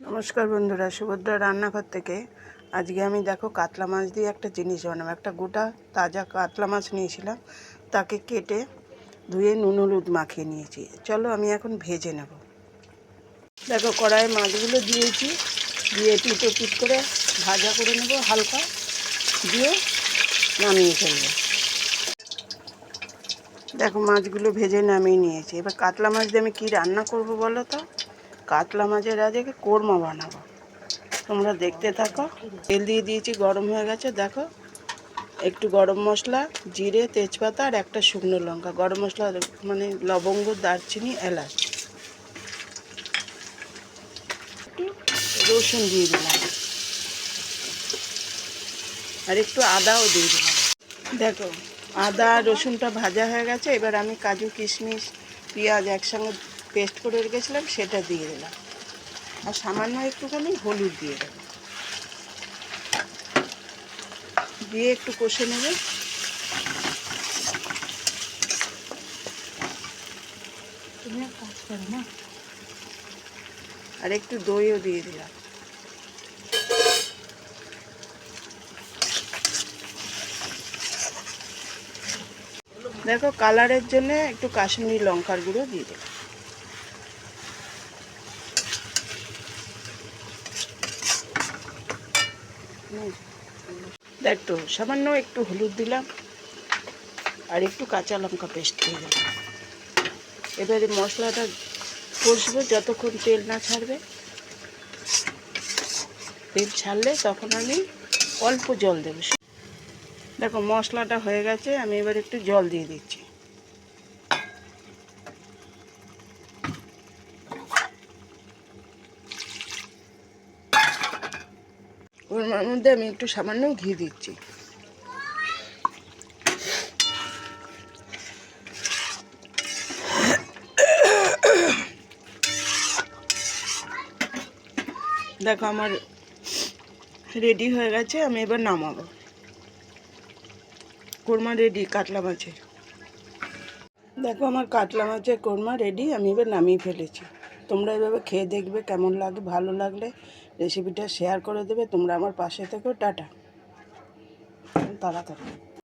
নমস্কার বন্ধুরা, সুভদ্রা রান্নাঘর থেকে আজকে আমি দেখো কাতলা মাছ দিয়ে একটা জিনিস বানাবো। একটা গোটা তাজা কাতলা মাছ নিয়েছিলাম, তাকে কেটে ধুয়ে নুন হলুদ মাখিয়ে নিয়েছি। চলো আমি এখন ভেজে নেব। দেখো কড়াইয়ে মাছগুলো দিয়েছি, দিয়ে পিটো পিট করে ভাজা করে নেব হালকা, দিয়ে নামিয়ে ফেলবো। দেখো মাছগুলো ভেজে নামিয়ে নিয়েছি। এবার কাতলা মাছ দিয়ে আমি কী রান্না করব বলো তো? কাতলা মাছের আজকে কোরমা বানাবো। তোমরা দেখতে থাকো। তেল দিয়ে দিয়েছি, গরম হয়ে গেছে। দেখো একটু গরম মশলা, জিরে, তেজপাতা আর একটা শুকনো লঙ্কা। গরম মশলা মানে লবঙ্গ, দারচিনি, এলাচ, একটু রসুন দিয়ে দিলাম আর একটু আদাও দিয়ে দিলাম। দেখো আদা রসুনটা ভাজা হয়ে গেছে। এবার আমি কাজু কিশমিশ পেঁয়াজ একসঙ্গে পেস্ট করে রেখেছিলাম, সেটা দিয়ে দিলাম আর সামান্য একটুখানি হলুদ দিয়ে দেবো, দিয়ে একটু কষে নেবে। তুমি এক কাজ করো না, আর একটু দইও দিয়ে দিলাম। দেখো কালারের জন্য একটু কাশ্মীরি লঙ্কার গুঁড়ো দিয়ে দিলাম। দেখো সামান্য একটু হলুদ দিলাম আর একটু কাঁচা লঙ্কা পেস্ট দিয়ে দিলাম। এবারে মশলাটা কষবো যতক্ষণ তেল না ছাড়বে। তেল ছাড়লে তখন আমি অল্প জল দেবো। দেখো মশলাটা হয়ে গেছে, আমি এবার একটু জল দিয়ে দিচ্ছি। ওর মধ্যে আমি একটু সামান্য ঘি দিচ্ছি। দেখো আমার রেডি হয়ে গেছে, আমি এবার নামাবো। কোরমা রেডি কাতলা মাছের। দেখো আমার কাতলা মাছের কোরমা রেডি, আমি এবার নামিয়ে ফেলেছি। তোমরা এভাবে খেয়ে দেখবে কেমন লাগে। ভালো লাগলে রেসিপিটা শেয়ার করে দেবে। তোমরা আমার পাশে থেকো। টাটা। তাড়াতাড়ি।